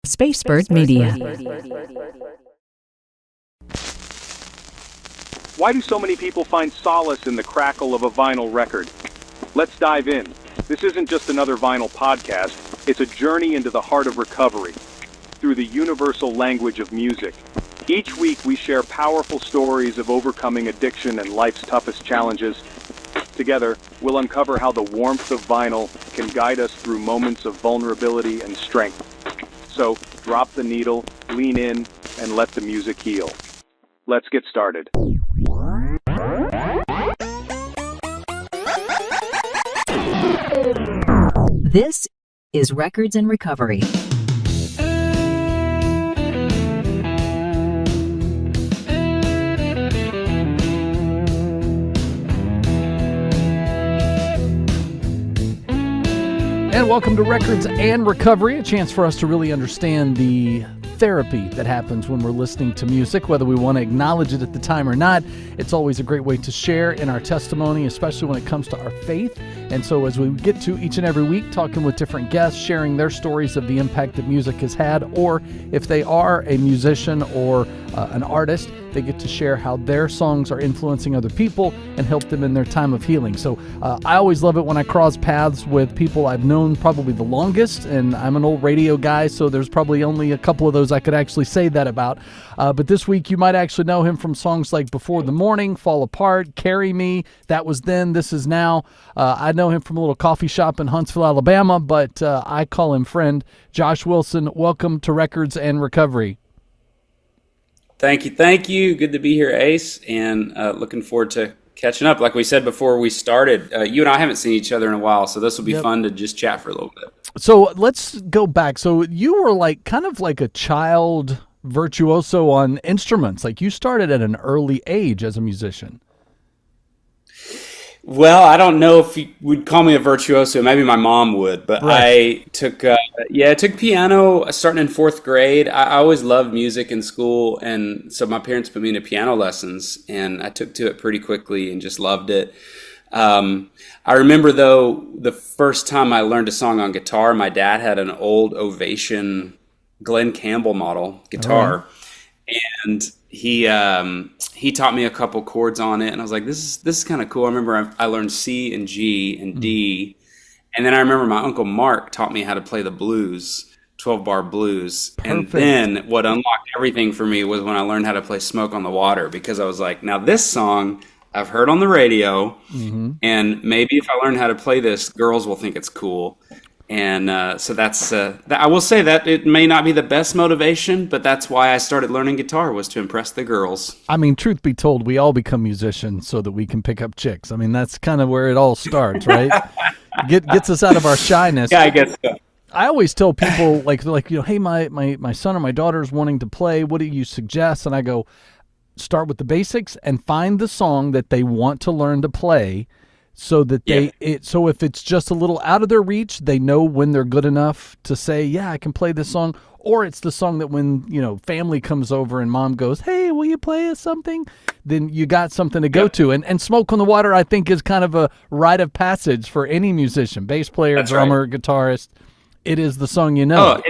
Spacebird Media. Why do so many people find solace in the crackle of a vinyl record? Let's dive in. This isn't just another vinyl podcast. It's a journey into the heart of recovery through the universal language of music. Each week we share powerful stories of overcoming addiction and life's toughest challenges. Together, we'll uncover how the warmth of vinyl can guide us through moments of vulnerability and strength. So, drop the needle, lean in, and let the music heal. Let's get started. This is Records and Recovery. And welcome to Records and Recovery, a chance for us to really understand the therapy that happens when we're listening to music, whether we want to acknowledge it at the time or not. It's always a great way to share in our testimony, especially when it comes to our faith. And so as we get to each and every week, talking with different guests, sharing their stories of the impact that music has had, or if they are a musician or an artist, they get to share how their songs are influencing other people and help them in their time of healing. So I always love it when I cross paths with people I've known probably the longest, and I'm an old radio guy, so there's probably only a couple of those I could actually say that about. But this week you might actually know him from songs like Before the Morning, Fall Apart, Carry Me, That Was Then, This Is Now. I know him from a little coffee shop in Huntsville, Alabama, but I call him friend. Josh Wilson, welcome to Records and Recovery. Thank you. Good to be here, Ace, and looking forward to catching up. Like we said before we started, you and I haven't seen each other in a while, so this will be fun to just chat for a little bit. So let's go back. So you were kind of like a child virtuoso on instruments. Like you started at an early age as a musician. Well, I don't know if you would call me a virtuoso. Maybe my mom would, but right. I took piano starting in fourth grade. I always loved music in school, and so my parents put me into piano lessons, and I took to it pretty quickly and just loved it. I remember, though, the first time I learned a song on guitar, my dad had an old Ovation Glenn Campbell model guitar, and he taught me a couple chords on it, and I was like, this is kind of cool. I remember I learned C and G and D, and then I remember my Uncle Mark taught me how to play the blues, 12-bar blues. Perfect. And then what unlocked everything for me was when I learned how to play Smoke on the Water, because I was like, now this song I've heard on the radio, and maybe if I learn how to play this, girls will think it's cool. And so that's I will say that it may not be the best motivation, but that's why I started learning guitar, was to impress the girls. I mean, truth be told, we all become musicians so that we can pick up chicks. I mean, that's kind of where it all starts, right? Gets us out of our shyness. Yeah, I guess so. I always tell people, hey, my son or my daughter's wanting to play. What do you suggest? And I go, start with the basics and find the song that they want to learn to play. So that so if it's just a little out of their reach, they know when they're good enough to say, yeah, I can play this song. Or it's the song that when, family comes over and mom goes, hey, will you play us something? Then you got something to go to. And Smoke on the Water, I think, is kind of a rite of passage for any musician, bass player, drummer, guitarist. It is the song you know.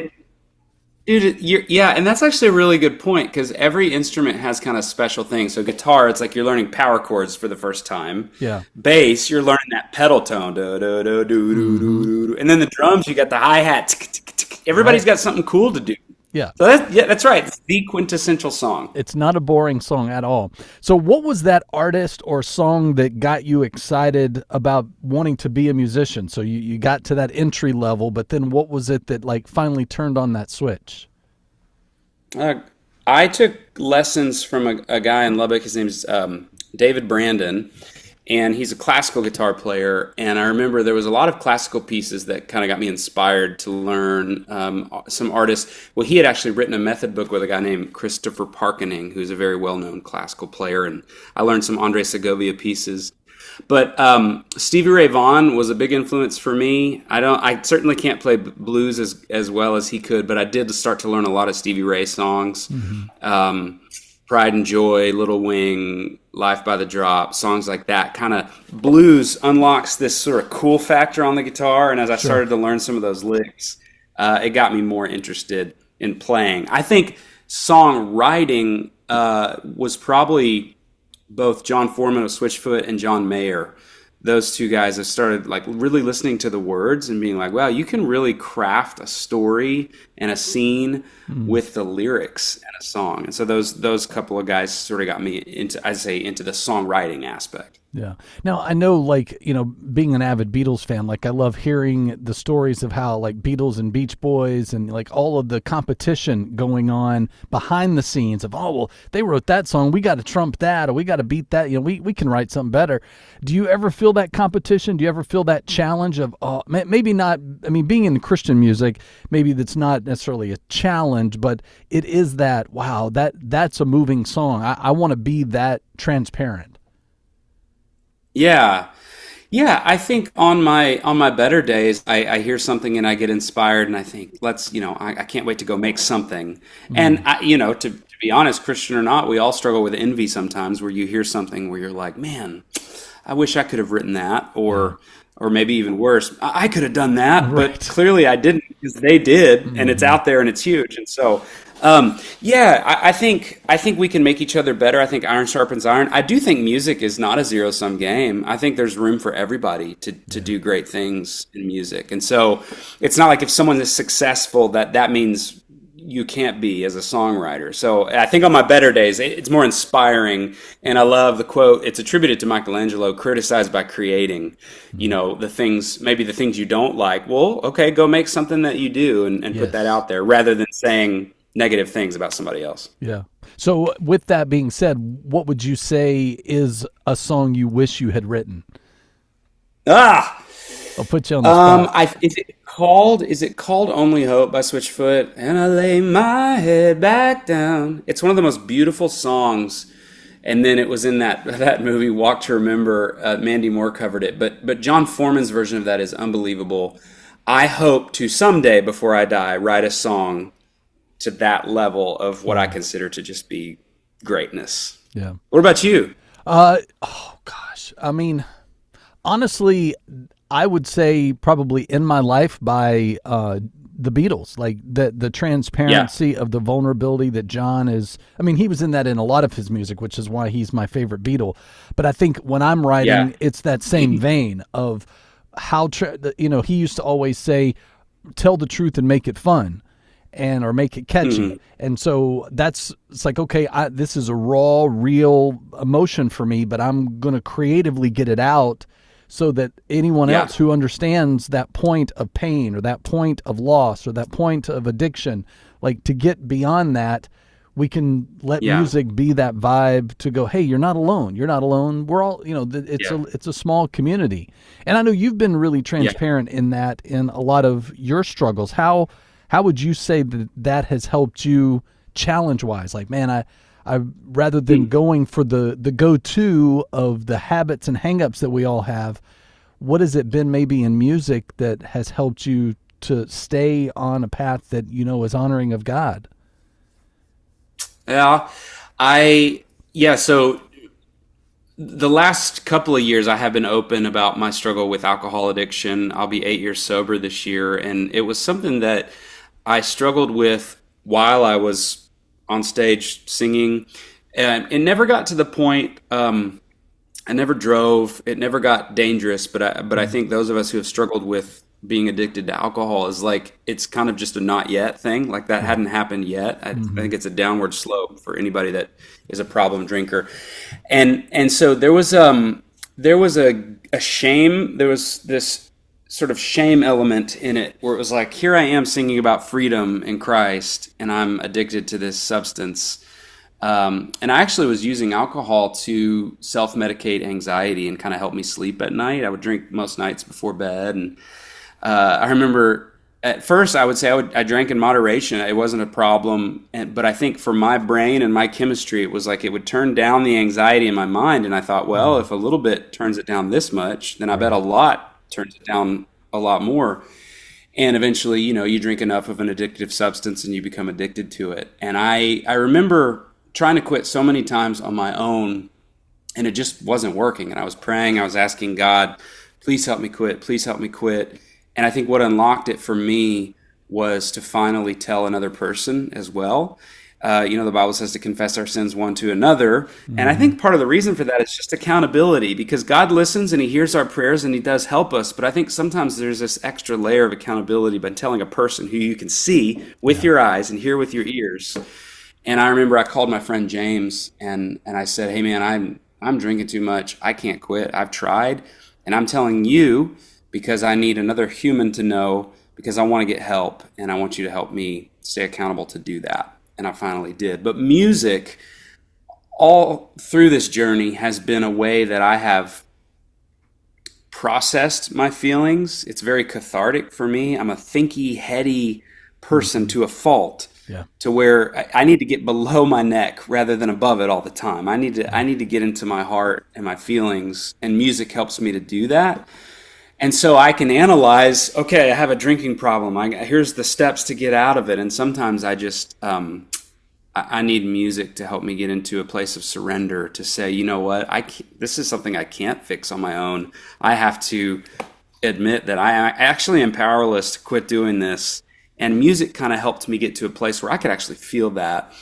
Dude, and that's actually a really good point, because every instrument has kind of special things. So guitar, it's like you're learning power chords for the first time. Yeah. Bass, you're learning that pedal tone. Do, do, do, do, do, do, do. And then the drums, you got the hi-hat. Everybody's got something cool to do. Yeah. So that's right. It's the quintessential song. It's not a boring song at all. So what was that artist or song that got you excited about wanting to be a musician? So you got to that entry level, but then what was it that finally turned on that switch? I took lessons from a guy in Lubbock. His name's David Brandon. And he's a classical guitar player, and I remember there was a lot of classical pieces that kind of got me inspired to learn some artists. Well, he had actually written a method book with a guy named Christopher Parkening, who's a very well-known classical player, and I learned some Andre Segovia pieces. But Stevie Ray Vaughan was a big influence for me. I certainly can't play blues as well as he could, but I did start to learn a lot of Stevie Ray songs. Pride and Joy, Little Wing, Life by the Drop, songs like that. Kind of blues unlocks this sort of cool factor on the guitar, and as I started to learn some of those licks, it got me more interested in playing. I think songwriting was probably both John Foreman of Switchfoot and John Mayer. Those two guys have started like really listening to the words and being like, wow, you can really craft a story and a scene with the lyrics and a song. And so those couple of guys sort of got me into, I'd say, into the songwriting aspect. Yeah. Now, I know, like, being an avid Beatles fan, like, I love hearing the stories of how, like, Beatles and Beach Boys and, like, all of the competition going on behind the scenes of, oh, well, they wrote that song. We got to trump that, or we got to beat that. We can write something better. Do you ever feel that competition? Do you ever feel that challenge of, maybe not, I mean, being in Christian music, maybe that's not necessarily a challenge, but it is that, wow, that's a moving song. I want to be that transparent. Yeah. Yeah, I think on my better days, I hear something and I get inspired and I think, I can't wait to go make something. And to be honest, Christian or not, we all struggle with envy sometimes, where you hear something where you're like, man, I wish I could have written that, or maybe even worse, I could have done that, Right. but clearly I didn't, because they did, and it's out there and it's huge. And so, I think we can make each other better. I think iron sharpens iron. I do think music is not a zero-sum game. I think there's room for everybody to do great things in music. And so it's not like if someone is successful that means you can't be as a songwriter. So I think on my better days, it's more inspiring. And I love the quote, it's attributed to Michelangelo, criticized by creating, the things you don't like. Well, okay, go make something that you do and Yes. put that out there, rather than saying negative things about somebody else. Yeah. So with that being said, what would you say is a song you wish you had written? I'll put you on the spot. Is it called Only Hope by Switchfoot? And I lay my head back down. It's one of the most beautiful songs. And then it was in that movie Walk to Remember. Mandy Moore covered it, but John Foreman's version of that is unbelievable. I hope to someday, before I die, write a song to that level of what I consider to just be greatness. Yeah. What about you? Oh gosh. I mean, honestly, I would say probably In My Life by the Beatles. Like the transparency of the vulnerability that John is. I mean, he was in that in a lot of his music, which is why he's my favorite Beatle. But I think when I'm writing, it's that same vein of how he used to always say, "Tell the truth and make it fun." Or make it catchy. And so it's like, okay, this is a raw, real emotion for me, but I'm going to creatively get it out so that anyone else who understands that point of pain or that point of loss or that point of addiction, like to get beyond that, we can let music be that vibe to go, hey, you're not alone. You're not alone. We're all, it's a small community. And I know you've been really transparent in that, in a lot of your struggles. How would you say that has helped you challenge-wise? Like, man, I rather than going for the go-to of the habits and hang-ups that we all have, what has it been maybe in music that has helped you to stay on a path that is honoring of God? So the last couple of years I have been open about my struggle with alcohol addiction. I'll be 8 years sober this year, and it was something that I struggled with while I was on stage singing. And it never got to the point, I never drove, it never got dangerous, but I think those of us who have struggled with being addicted to alcohol is like, it's kind of just a not yet thing. Like that hadn't happened yet. I think it's a downward slope for anybody that is a problem drinker. And so there was a shame, there was this sort of shame element in it where it was like, here I am singing about freedom in Christ and I'm addicted to this substance. And I actually was using alcohol to self-medicate anxiety and kind of help me sleep at night. I would drink most nights before bed. And I remember at first I would say I drank in moderation. It wasn't a problem. But I think for my brain and my chemistry, it was like it would turn down the anxiety in my mind. And I thought, well, if a little bit turns it down this much, then I bet a lot turns it down a lot more. And eventually, you drink enough of an addictive substance and you become addicted to it. And I remember trying to quit so many times on my own, and it just wasn't working. And I was praying, I was asking God, please help me quit, please help me quit. And I think what unlocked it for me was to finally tell another person as well. The Bible says to confess our sins one to another. And I think part of the reason for that is just accountability, because God listens and he hears our prayers and he does help us. But I think sometimes there's this extra layer of accountability by telling a person who you can see with your eyes and hear with your ears. And I remember I called my friend James and I said, hey man, I'm drinking too much. I can't quit. I've tried. And I'm telling you because I need another human to know, because I want to get help and I want you to help me stay accountable to do that. And I finally did. But music, all through this journey, has been a way that I have processed my feelings. It's very cathartic for me. I'm a thinky, heady person to a fault, to where I need to get below my neck rather than above it all the time. I need to get into my heart and my feelings, and music helps me to do that. And so I can analyze, okay, I have a drinking problem. Here's the steps to get out of it. And sometimes I just, I need music to help me get into a place of surrender, to say, you know what, this is something I can't fix on my own. I have to admit that I actually am powerless to quit doing this. And music kind of helped me get to a place where I could actually feel that.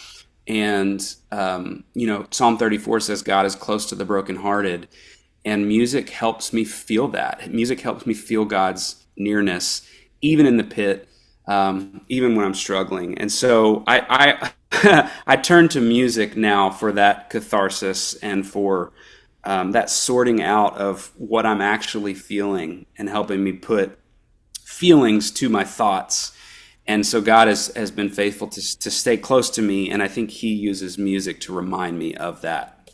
And, Psalm 34 says God is close to the brokenhearted. And music helps me feel that. Music helps me feel God's nearness, even in the pit, even when I'm struggling. And so I I turn to music now for that catharsis and for that sorting out of what I'm actually feeling and helping me put feelings to my thoughts. And so God has been faithful to stay close to me, and I think he uses music to remind me of that.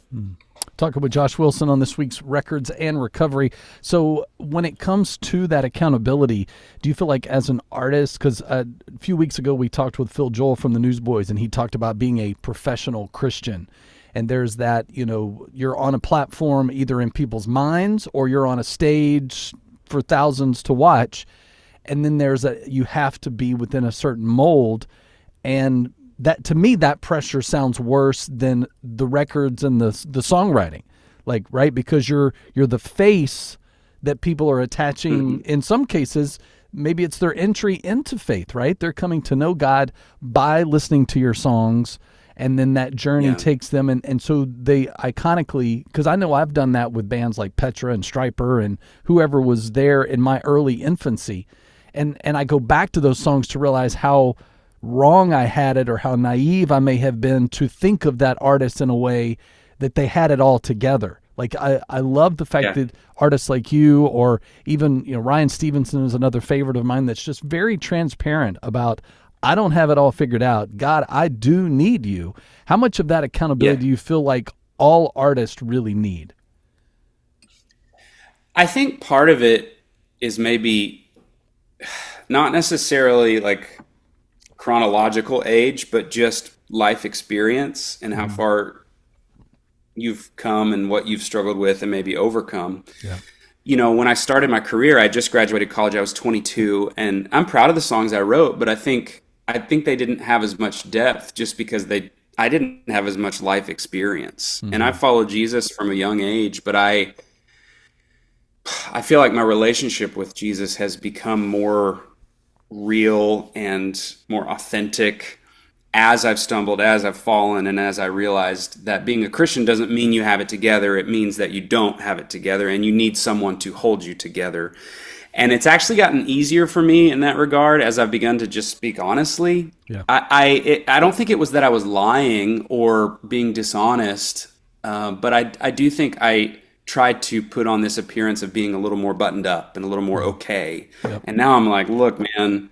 Talking with Josh Wilson on this week's Records and Recovery. So when it comes to that accountability, do you feel like as an artist, because a few weeks ago we talked with Phil Joel from the Newsboys, and he talked about being a professional Christian. And there's that, you're on a platform either in people's minds or you're on a stage for thousands to watch. And then there's you have to be within a certain mold. And that, to me, that pressure sounds worse than the records and the songwriting, right? Because you're the face that people are attaching. In some cases, maybe it's their entry into faith, right? They're coming to know God by listening to your songs, and then that journey takes them. And so they iconically, because I know I've done that with bands like Petra and Stryper and whoever was there in my early infancy. And I go back to those songs to realize how wrong I had it, or how naive I may have been to think of that artist in a way that they had it all together. Like I love the fact that artists like you, or even Ryan Stevenson is another favorite of mine, that's just very transparent about, I don't have it all figured out. God, I do need you. How much of that accountability do you feel like all artists really need? I think part of it is maybe not necessarily like chronological age, but just life experience and how far you've come and what you've struggled with and maybe overcome. When I started my career, I just graduated college. I was 22, and I'm proud of the songs I wrote, but I think they didn't have as much depth just because I didn't have as much life experience. And I followed Jesus from a young age, but I feel like my relationship with Jesus has become more real and more authentic as I've stumbled, as I've fallen, and as I realized that being a Christian doesn't mean you have it together. It means that you don't have it together, and you need someone to hold you together. And it's actually gotten easier for me in that regard as I've begun to just speak honestly. I don't think it was that I was lying or being dishonest, but I do think I tried to put on this appearance of being a little more buttoned up and a little more okay. And now I'm like, look, man,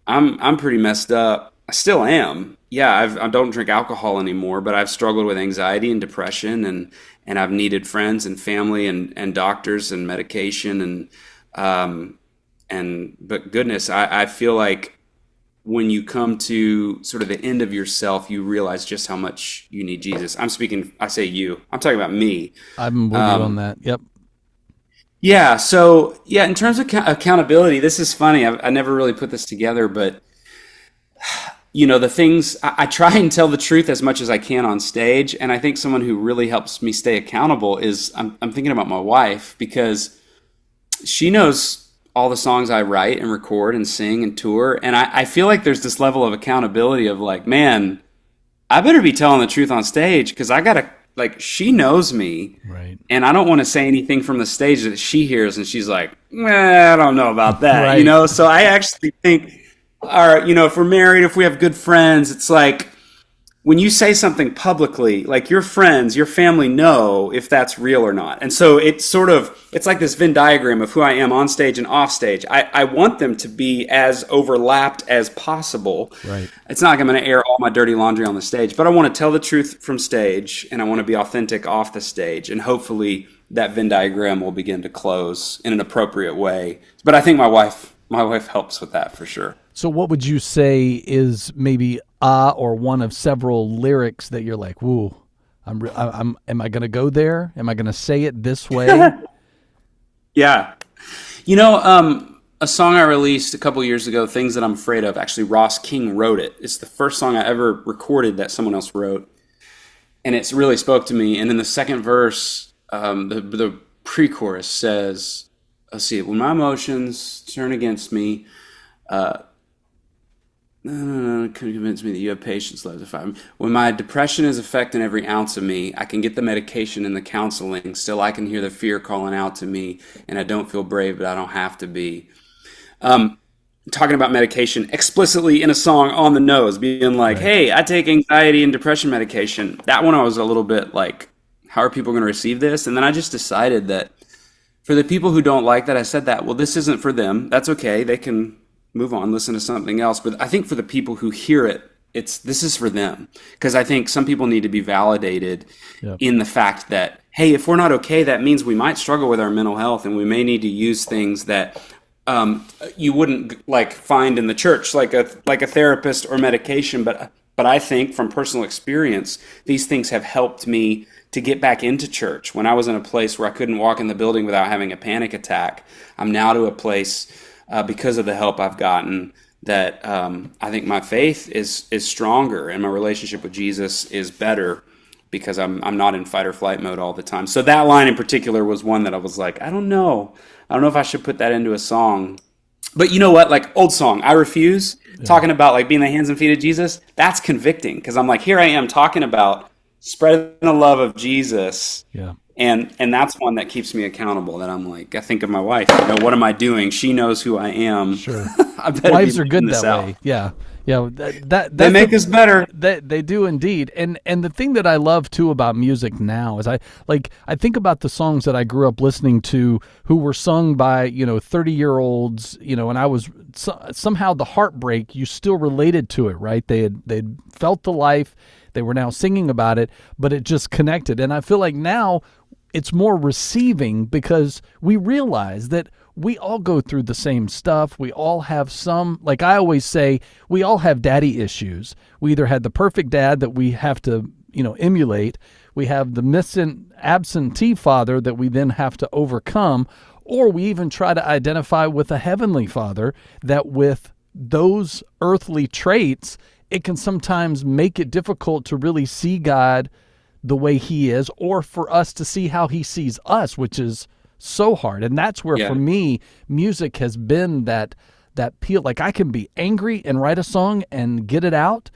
I'm pretty messed up. I still am. I don't drink alcohol anymore, but I've struggled with anxiety and depression, and I've needed friends and family and doctors and medication but goodness, I feel like when you come to sort of the end of yourself, you realize just how much you need Jesus. I say you. I'm talking about me. I'm with you on that. Yep. Yeah. So, in terms of accountability, this is funny. I never really put this together, but, the things, I try and tell the truth as much as I can on stage. And I think someone who really helps me stay accountable is, I'm thinking about my wife, because she knows all the songs I write and record and sing and tour. And I feel like there's this level of accountability of like, man, I better be telling the truth on stage because I gotta, like, she knows me. Right. And I don't want to say anything from the stage that she hears and she's like, I don't know about that, Right. you know? So I actually think, if we're married, if we have good friends, it's like, when you say something publicly, like your friends, your family know if that's real or not. And so it's like this Venn diagram of who I am on stage and off stage. I want them to be as overlapped as possible. Right. It's not like I'm going to air all my dirty laundry on the stage, but I want to tell the truth from stage and I want to be authentic off the stage. And hopefully that Venn diagram will begin to close in an appropriate way. But I think my wife helps with that for sure. So what would you say is maybe or one of several lyrics that you're like, woo, am I going to go there? Am I going to say it this way? Yeah. A song I released a couple years ago, Things That I'm Afraid Of, actually Ross King wrote it. It's the first song I ever recorded that someone else wrote. And it's really spoke to me. And in the second verse, the pre-chorus says, let's see, when my emotions turn against me, can convince me that you have patience left. When my depression is affecting every ounce of me, I can get the medication and the counseling. Still, I can hear the fear calling out to me, and I don't feel brave, but I don't have to be. Talking about medication explicitly in a song on the nose, being like, right. Hey, I take anxiety and depression medication. That one I was a little bit like, how are people going to receive this? And then I just decided that for the people who don't like that, I said that, well, this isn't for them. That's okay. They can move on, listen to something else. But I think for the people who hear it, this is for them. Because I think some people need to be validated in the fact that, hey, if we're not okay, that means we might struggle with our mental health and we may need to use things that you wouldn't like find in the church, like a therapist or medication. But I think from personal experience, these things have helped me to get back into church. When I was in a place where I couldn't walk in the building without having a panic attack, I'm now to a place because of the help I've gotten that I think my faith is stronger and my relationship with Jesus is better because I'm not in fight or flight mode all the time. So that line in particular was one that I was like, I don't know if I should put that into a song. But you know what? Like old song, I Refuse, talking about like being the hands and feet of Jesus, that's convicting because I'm like, here I am talking about spreading the love of Jesus. Yeah. And that's one that keeps me accountable, that I'm like, I think of my wife, what am I doing? She knows who I am. Sure. Wives are good that way. Yeah. Yeah. They make us better. They do indeed. And the thing that I love too about music now is I think about the songs that I grew up listening to who were sung by, 30-year-olds, and I was somehow the heartbreak, you still related to it, right? They'd felt the life. They were now singing about it, but it just connected. And I feel like now it's more receiving because we realize that we all go through the same stuff. We all have some, like I always say, we all have daddy issues. We either had the perfect dad that we have to, emulate. We have the absentee father that we then have to overcome, or we even try to identify with a heavenly father that with those earthly traits, it can sometimes make it difficult to really see God the way he is, or for us to see how he sees us, which is so hard. And that's where, for me, music has been that peel. Like I can be angry and write a song and get it out.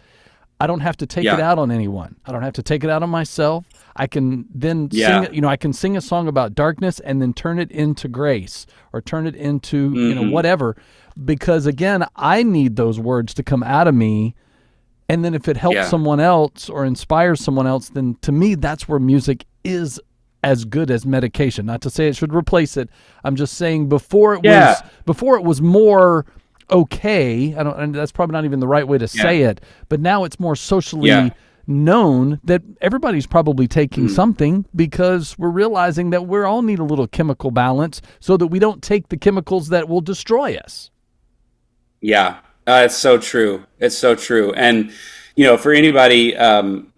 I don't have to take it out on anyone. I don't have to take it out on myself. I can then sing it, I can sing a song about darkness and then turn it into grace or turn it into, whatever. Because again, I need those words to come out of me. And then if it helps someone else or inspires someone else, then to me, that's where music is as good as medication. Not to say it should replace it. I'm just saying before it was more okay. And that's probably not even the right way to say it. But now it's more socially known that everybody's probably taking something because we're realizing that we all need a little chemical balance so that we don't take the chemicals that will destroy us. Yeah. It's so true. It's so true. And, for anybody,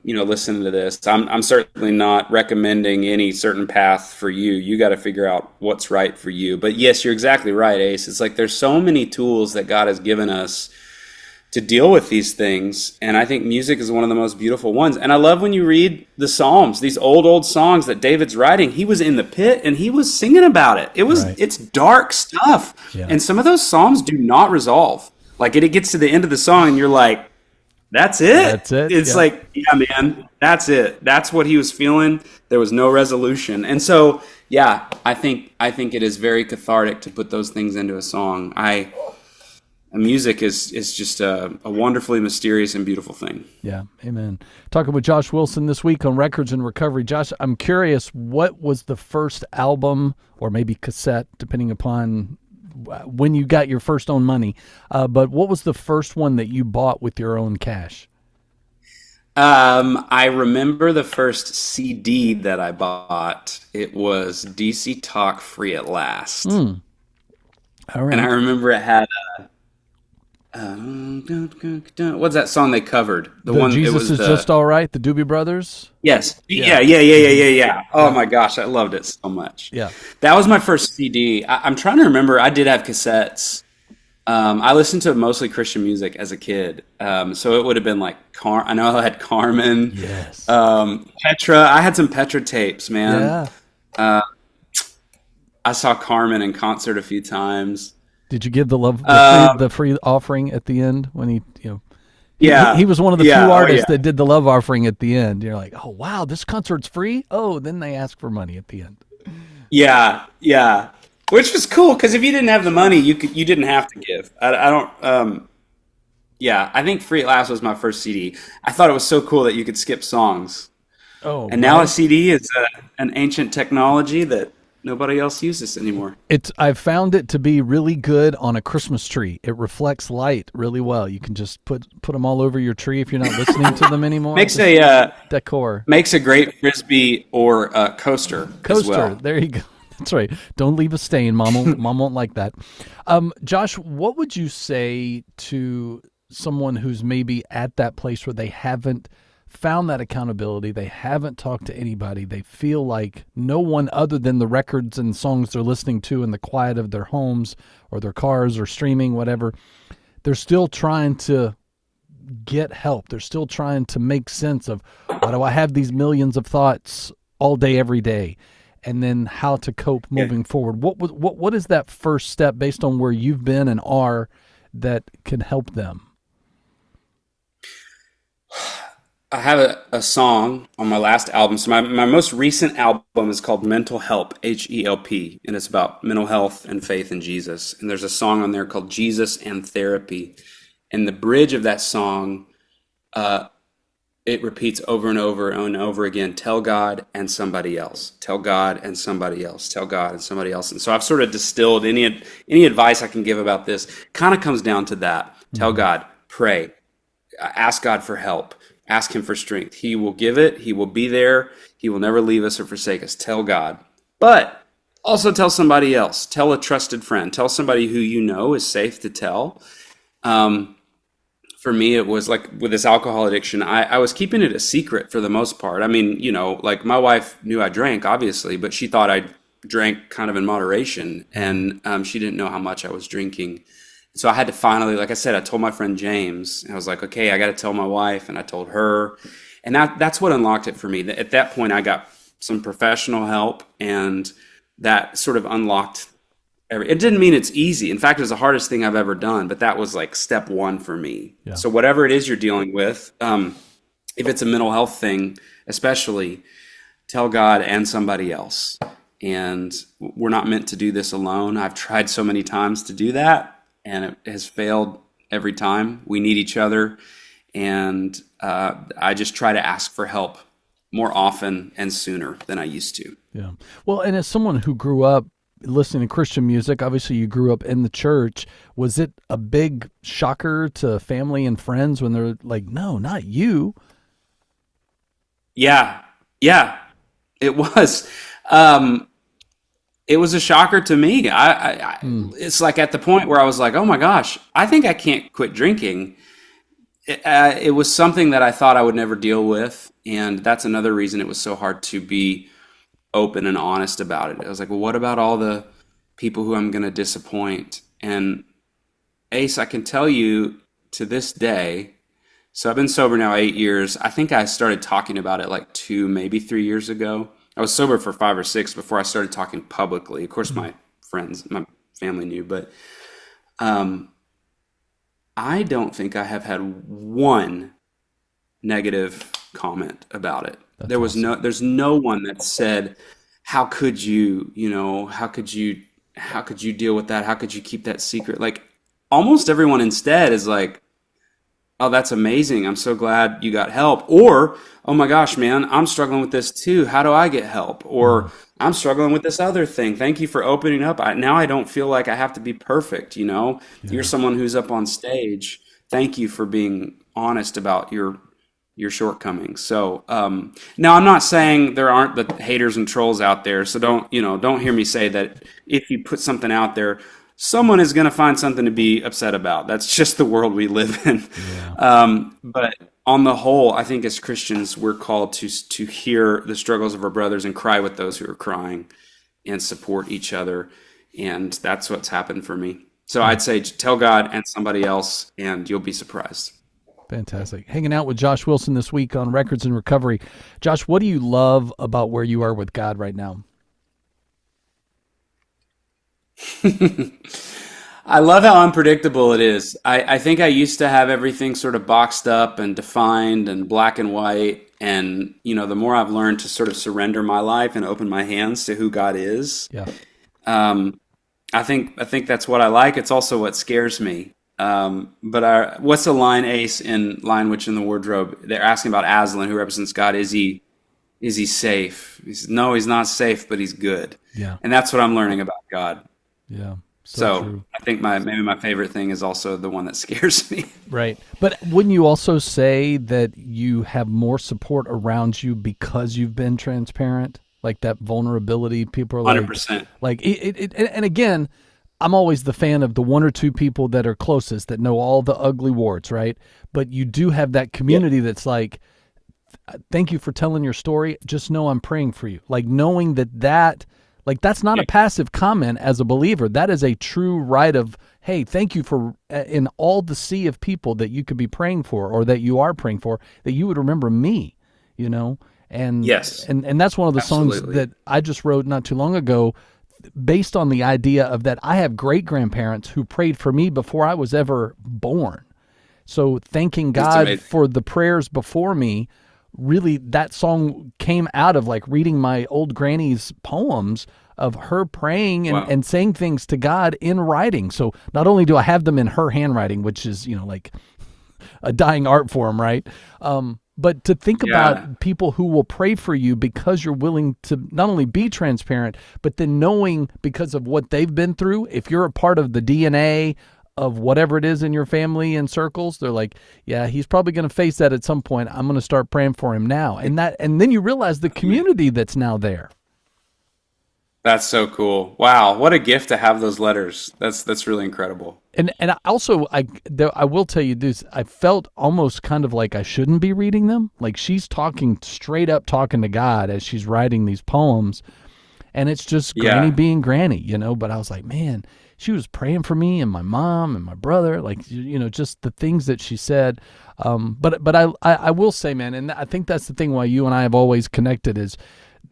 listening to this, I'm certainly not recommending any certain path for you. You got to figure out what's right for you. But yes, you're exactly right, Ace. It's like there's so many tools that God has given us to deal with these things. And I think music is one of the most beautiful ones. And I love when you read the Psalms, these old songs that David's writing. He was in the pit and he was singing about it. It's dark stuff. Yeah. And some of those Psalms do not resolve. Like it gets to the end of the song and you're like, that's it. That's it. It's like, yeah, man, that's it. That's what he was feeling. There was no resolution. And so, yeah, I think it is very cathartic to put those things into a song. Music is just a wonderfully mysterious and beautiful thing. Yeah, amen. Talking with Josh Wilson this week on Records and Recovery. Josh, I'm curious, what was the first album or maybe cassette, depending upon when you got your first own money, but what was the first one that you bought with your own cash? I remember the first CD that I bought. It was DC Talk Free at Last. All right. And I remember it had what's that song they covered? The one Jesus is Just All Right, the Doobie Brothers? Yes. Yeah. Oh my gosh, I loved it so much. Yeah. That was my first CD. I'm trying to remember. I did have cassettes. I listened to mostly Christian music as a kid. So it would have been like I know I had Carmen. Yes. Petra. I had some Petra tapes, man. Yeah. I saw Carmen in concert a few times. Did you give the free offering at the end when he he was one of the few artists that did the love offering at the end. You're like, oh wow, this concert's free. Oh, then they ask for money at the end. Yeah, which was cool because if you didn't have the money, you didn't have to give. I don't. I think Free at Last was my first CD. I thought it was so cool that you could skip songs. Oh, and now a CD is an ancient technology that nobody else uses anymore. I've found it to be really good on a Christmas tree. It reflects light really well. You can just put them all over your tree if you're not listening to them anymore. Makes a decor. Makes a great frisbee or coaster. As well. There you go. That's right. Don't leave a stain. Mom won't like that. Josh, what would you say to someone who's maybe at that place where they haven't found that accountability, they haven't talked to anybody, they feel like no one other than the records and songs they're listening to in the quiet of their homes or their cars or streaming, whatever, they're still trying to get help. They're still trying to make sense of, why do I have these millions of thoughts all day, every day? And then how to cope moving forward. What is that first step based on where you've been and are that can help them? I have a song on my last album. So my most recent album is called Mental Help, HELP, and it's about mental health and faith in Jesus. And there's a song on there called Jesus and Therapy. And the bridge of that song, it repeats over and over and over again, tell God and somebody else, tell God and somebody else, tell God and somebody else. And so I've sort of distilled any advice I can give about this kind of comes down to that. Tell God, pray, ask God for help. Ask him for strength. He will give it. He will be there. He will never leave us or forsake us. Tell God. But also tell somebody else. Tell a trusted friend. Tell somebody who you know is safe to tell. For me, it was like with this alcohol addiction, I was keeping it a secret for the most part. I mean, like my wife knew I drank, obviously, but she thought I drank kind of in moderation. And she didn't know how much I was drinking. So I had to finally, like I said, I told my friend James, I was like, okay, I got to tell my wife, and I told her, and that's what unlocked it for me. At that point, I got some professional help, and that sort of unlocked it didn't mean it's easy. In fact, it was the hardest thing I've ever done, but that was like step one for me. Yeah. So whatever it is you're dealing with, if it's a mental health thing, especially, tell God and somebody else. And we're not meant to do this alone. I've tried so many times to do that, and it has failed every time. We need each other, and I just try to ask for help more often and sooner than I used to. Yeah. Well, and as someone who grew up listening to Christian music, obviously you grew up in the church. Was it a big shocker to family and friends when they're like, no, not you? Yeah, it was. It was a shocker to me. It's like at the point where I was like, oh my gosh, I think I can't quit drinking. It was something that I thought I would never deal with. And that's another reason it was so hard to be open and honest about it. I was like, well, what about all the people who I'm going to disappoint? And Ace, I can tell you to this day, so I've been sober now 8 years. I think I started talking about it like 2, maybe 3 years ago. I was sober for 5 or 6 before I started talking publicly. Of course, my friends, my family knew, but I don't think I have had one negative comment about it. That's awesome. There's no one that said, how could you, how could you deal with that? How could you keep that secret? Like almost everyone instead is like, oh, that's amazing. I'm so glad you got help. Or, oh my gosh, man, I'm struggling with this too. How do I get help? Or I'm struggling with this other thing. Thank you for opening up. Now I don't feel like I have to be perfect, Yeah. You're someone who's up on stage. Thank you for being honest about your shortcomings. So now I'm not saying there aren't the haters and trolls out there. So don't hear me say that if you put something out there, someone is going to find something to be upset about. That's just the world we live in. Yeah. But on the whole, I think as Christians, we're called to hear the struggles of our brothers and cry with those who are crying and support each other. And that's what's happened for me. So I'd say tell God and somebody else, and you'll be surprised. Fantastic. Hanging out with Josh Wilson this week on Records and Recovery. Josh, what do you love about where you are with God right now? I love how unpredictable it is. I think I used to have everything sort of boxed up and defined and black and white. And, the more I've learned to sort of surrender my life and open my hands to who God is, Yeah. I think that's what I like. It's also what scares me. But what's the line, Ace, in Lion, Witch, in the Wardrobe? They're asking about Aslan, who represents God. Is he safe? He says, no, he's not safe, but he's good. Yeah. And that's what I'm learning about God. Yeah. So So true. I think maybe my favorite thing is also the one that scares me. Right. But wouldn't you also say that you have more support around you because you've been transparent? Like that vulnerability, people are like, 100%. and again, I'm always the fan of the one or two people that are closest that know all the ugly warts, right? But you do have that community that's like, thank you for telling your story. Just know I'm praying for you. Like knowing that like that's not a passive comment as a believer. That is a true right of, hey, thank you for in all the sea of people that you could be praying for or that you are praying for, that you would remember me, And Yes, and that's one of the songs absolutely. that I just wrote not too long ago based on the idea of that I have great grandparents who prayed for me before I was ever born. So thanking That's God amazing. for the prayers before me, really that song came out of like reading my old granny's poems of her praying Wow. and saying things to God in writing. So not only do I have them in her handwriting, which is, like a dying art form, right? But to think Yeah. about people who will pray for you because you're willing to not only be transparent, but then knowing because of what they've been through, if you're a part of the DNA of whatever it is in your family and circles, they're like, yeah, he's probably going to face that at some point. I'm going to start praying for him now. And then you realize the community that's now there. That's so cool. Wow, what a gift to have those letters. That's really incredible. And I also, I will tell you this, I felt almost kind of like I shouldn't be reading them. Like she's talking straight up, talking to God as she's writing these poems. And it's just Granny Yeah. being Granny, But I was like, man, she was praying for me and my mom and my brother, like, just the things that she said. But I will say, man, and I think that's the thing why you and I have always connected is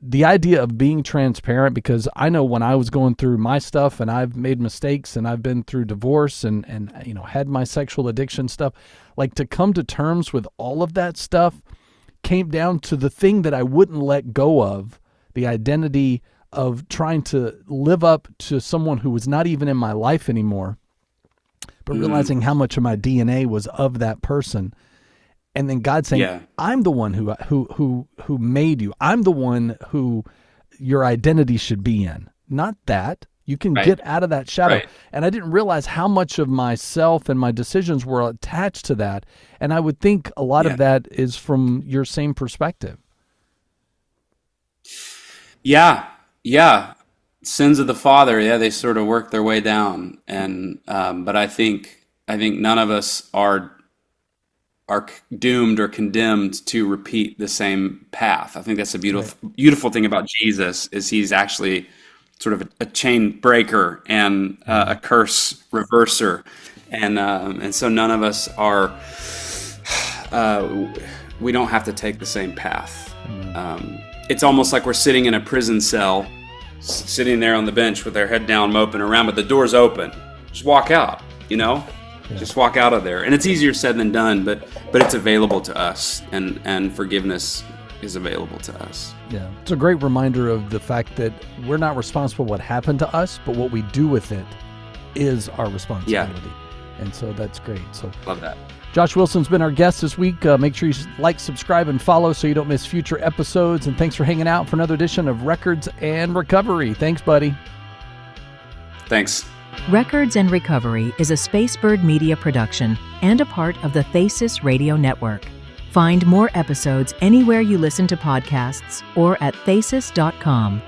the idea of being transparent, because I know when I was going through my stuff and I've made mistakes and I've been through divorce and had my sexual addiction stuff, like to come to terms with all of that stuff came down to the thing that I wouldn't let go of, the identity of trying to live up to someone who was not even in my life anymore, but realizing how much of my DNA was of that person. And then God saying, Yeah. I'm the one who made you. I'm the one who your identity should be in. Not that. You can Right. get out of that shadow. Right. And I didn't realize how much of myself and my decisions were attached to that. And I would think a lot Yeah. of that is from your same perspective. Yeah. Yeah. Sins of the father, yeah, they sort of work their way down. And but I think none of us are doomed or condemned to repeat the same path. I think that's a beautiful thing about Jesus is he's actually sort of a chain breaker and a curse reverser. and so none of us are. We don't have to take the same path. It's almost like we're sitting in a prison cell, sitting there on the bench with our head down, moping around, but the door's open. Just walk out, Just walk out of there. And it's easier said than done, but it's available to us, and forgiveness is available to us. Yeah, it's a great reminder of the fact that we're not responsible for what happened to us, but what we do with it is our responsibility. Yeah. And so that's great. So love that. Josh Wilson's been our guest this week. Make sure you like, subscribe, and follow so you don't miss future episodes. And thanks for hanging out for another edition of Records and Recovery. Thanks, buddy. Thanks. Records and Recovery is a Spacebird Media production and a part of the Thesis Radio Network. Find more episodes anywhere you listen to podcasts or at thesis.com.